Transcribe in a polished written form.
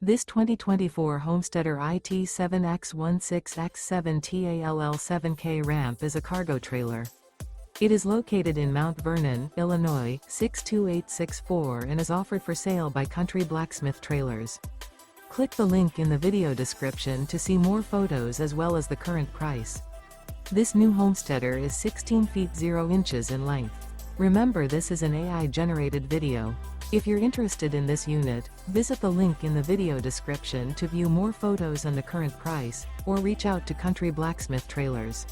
This 2024 Homesteader IT7X16X7 TALL7K ramp is a cargo trailer. It is located in Mount Vernon, Illinois, 62864 and is offered for sale by Country Blacksmith Trailers. Click the link in the video description to see more photos as well as the current price. This new Homesteader is 16 feet 0 inches in length. Remember, this is an AI-generated video. If you're interested in this unit, visit the link in the video description to view more photos and the current price, or reach out to Country Blacksmith Trailers.